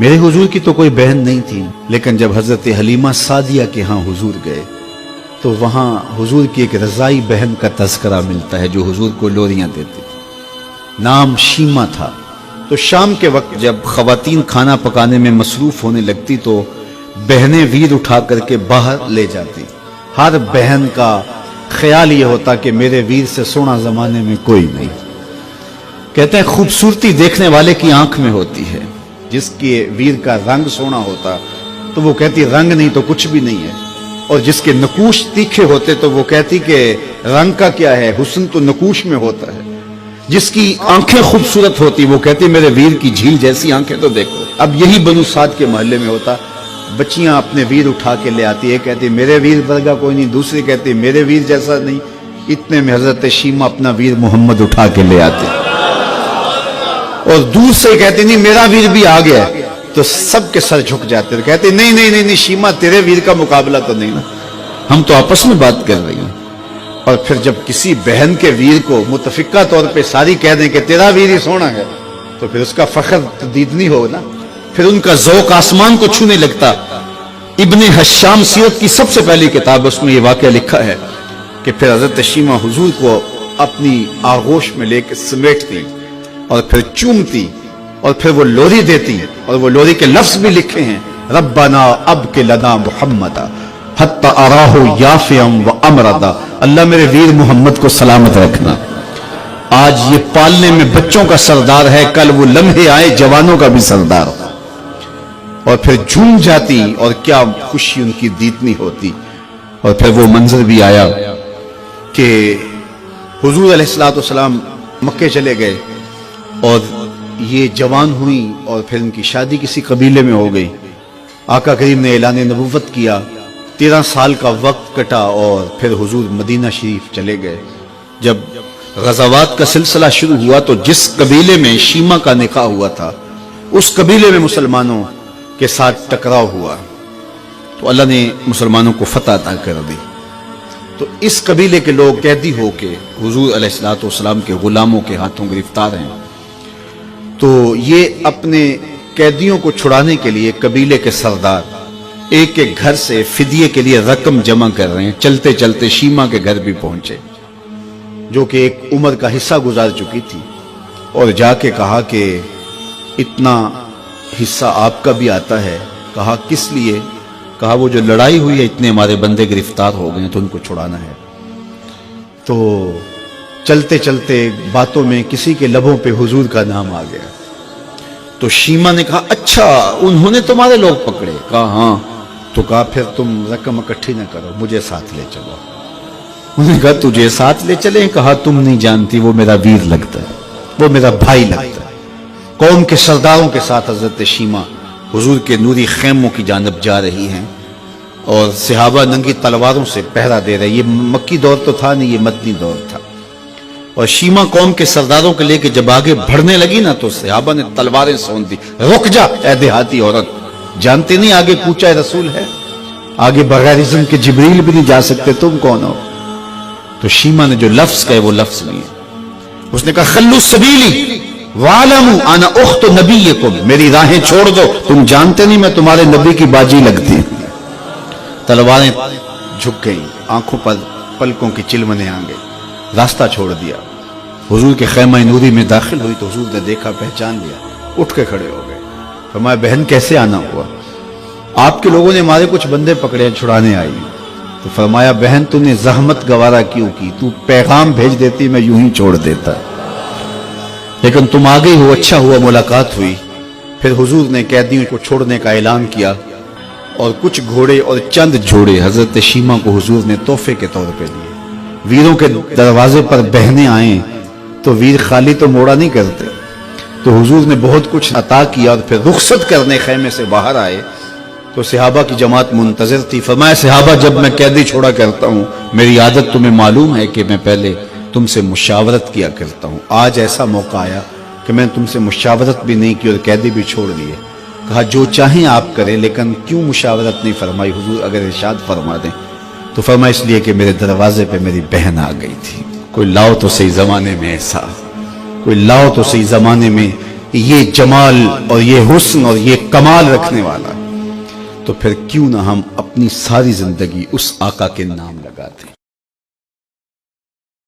میرے हुजूर की तो कोई बहन नहीं थी, लेकिन जब हजरत हलीमा सादिया के यहाँ हुजूर गए तो वहाँ हुजूर की एक रज़ाई बहन का तज़किरा मिलता है जो हुजूर को लोरियां देती थी। नाम शीमा था। तो शाम के वक्त जब ख़वातीन खाना पकाने में मसरूफ़ होने लगती तो बहनें वीर उठा करके बाहर ले जाती। हर बहन का ख्याल ये होता कि मेरे वीर से सोना ज़माने में कोई नहीं। कहते हैं खूबसूरती देखने वाले की आंख में होती है। जिसके वीर का रंग सोना होता तो वो कहती रंग नहीं तो कुछ भी नहीं है, और जिसके नकूश तीखे होते तो वो कहती कि रंग का क्या है, हुस्न तो नकूश में होता है। जिसकी आंखें खूबसूरत होती वो कहती मेरे वीर की झील जैसी आंखें तो देखो। अब यही बनु साद के मोहल्ले में होता। बच्चियां अपने वीर उठा के ले आती, एक कहती मेरे वीर वर्गा कोई नहीं, दूसरी कहती मेरे वीर जैसा नहीं। इतने में हजरत शीमा अपना वीर मोहम्मद उठा के ले आती और दूर से कहती नहीं मेरा वीर भी आ गया, तो सबके सर झुक जाते थे। कहते नहीं नहीं नहीं नहीं शीमा तेरे वीर का मुकाबला तो नहीं ना, हम तो आपस में बात कर रही हैं। और फिर जब किसी बहन के वीर को मुतफिका तौर पे सारी कह दें कि तेरा वीर ही सोना है, तो फिर उसका फख्र तदीदनी हो ना, फिर उनका ज़ौक़ आसमान को छूने लगता। इब्ने हश्शाम सीरत की सबसे पहली किताब, उसमें यह वाक़या लिखा है कि फिर हज़रत शीमा हुजूर को अपनी आगोश में लेकर समेटती और फिर चूमती और फिर वो लोरी देती, और वो लोरी के लफ्ज भी लिखे हैं, रब्बना अब के लना मुहम्मदा हत्ता अराहु याफियम व अमरदा। अल्लाह मेरे वीर मोहम्मद को सलामत रखना। आज ये पालने में बच्चों का सरदार है, कल वो लम्हे आए जवानों का भी सरदार। और फिर झूम जाती और क्या खुशी उनकी दीदनी होती। और फिर वो मंजर भी आया कि हुजूर अलैहिस्सलातु वस्सलाम मक्के चले गए और ये जवान हुई और फिर उनकी शादी किसी कबीले में हो गई। आका करीम ने ऐलान नबुव्वत किया, 13 साल का वक्त कटा और फिर हुजूर मदीना शरीफ चले गए। जब गज़ावात का सिलसिला शुरू हुआ तो जिस कबीले में शीमा का निकाह हुआ था उस कबीले में मुसलमानों के साथ टकराव हुआ तो अल्लाह ने मुसलमानों को फतह अता कर दी। तो इस कबीले के लोग कैदी होके हुजूर अलैहिस्सलातु वस्सलाम के गुलामों के हाथों गिरफ्तार हैं। तो ये अपने कैदियों को छुड़ाने के लिए कबीले के सरदार एक एक घर से फिदिये के लिए रकम जमा कर रहे हैं। चलते चलते शीमा के घर भी पहुंचे जो कि एक उम्र का हिस्सा गुजार चुकी थी, और जाके कहा कि इतना हिस्सा आपका भी आता है। कहा किस लिए? कहा वो जो लड़ाई हुई है इतने हमारे बंदे गिरफ्तार हो गए तो उनको छुड़ाना है। तो चलते चलते बातों में किसी के लबों पे हुजूर का नाम आ गया। तो शीमा ने कहा अच्छा उन्होंने तुम्हारे लोग पकड़े? कहा हाँ। तो कहा फिर तुम रकम इकट्ठी न करो, मुझे साथ ले चलो। उन्होंने कहा तुझे साथ ले चले? कहा तुम नहीं जानती वो मेरा वीर लगता है, वो मेरा भाई लगता है। कौम के सरदारों के साथ हजरत शीमा हुजूर के नूरी खेमों की जानब जा रही हैं और सहाबा नंगी तलवारों से पहरा दे रहे। ये मक्की दौर तो था नहीं, ये मदनी दौर था। और शीमा कौम के सरदारों के लेके जब आगे बढ़ने लगी ना तो सहाबा ने तलवारें सौंप दी। रुक जा ऐ देहाती औरत, जानते नहीं आगे पूछा रसूल है, आगे बगैर इज़्न के जिब्रील भी नहीं जा सकते, तुम कौन हो? तो शीमा ने जो लफ्ज कहे वो लफ्ज नहीं है। उसने कहा खल्लू सबीली वालमू आना उख्त नबीयकुम, मेरी राहें छोड़ दो, तुम जानते नहीं मैं तुम्हारे नबी की बाजी लगती। तलवारें झुक गई, आंखों पर पलकों की चिलमने आ गई, रास्ता छोड़ दिया। हुजूर के खैमा नूरी में दाखिल हुई तो हुजूर ने देखा, पहचान लिया, उठ के खड़े हो गए। फरमाया बहन कैसे आना हुआ? आपके लोगों ने हमारे कुछ बंदे पकड़े, छुड़ाने आई। तो फरमाया बहन तूने जहमत गवारा क्यों की? तू पैगाम भेज देती मैं यूं ही छोड़ देता, लेकिन तुम आ गई हो, अच्छा हुआ मुलाकात हुई। फिर हुजूर ने कैदियों को छोड़ने का ऐलान किया और कुछ घोड़े और चंद जोड़े हजरत शीमा को हुजूर ने तोहफे के तौर पे दिए। वीरों के दरवाजे पर बहनें आए तो वीर खाली तो मोड़ा नहीं करते, तो हुजूर ने बहुत कुछ अता किया। और फिर रुखसत करने खैमे से बाहर आए तो सहाबा की जमात मुंतजिर थी। फरमाया सहाबा जब मैं कैदी छोड़ा करता हूँ मेरी आदत तुम्हें मालूम है कि मैं पहले तुमसे मुशावरत किया करता हूँ। आज ऐसा मौका आया कि मैंने तुमसे मुशावरत भी नहीं की और कैदी भी छोड़ दिए। कहा जो चाहें आप करें, लेकिन क्यों मुशावरत नहीं फरमाई हुजूर? अगर इरशाद फरमा दें। तो फरमाया इसलिए कि मेरे दरवाजे पे मेरी बहन आ गई थी। कोई लाओ तो सही जमाने में ऐसा, कोई लाओ तो सही जमाने में یہ جمال اور یہ حسن اور یہ کمال رکھنے والا، تو پھر کیوں نہ ہم اپنی ساری زندگی اس آقا کے نام لگاتے ہیں۔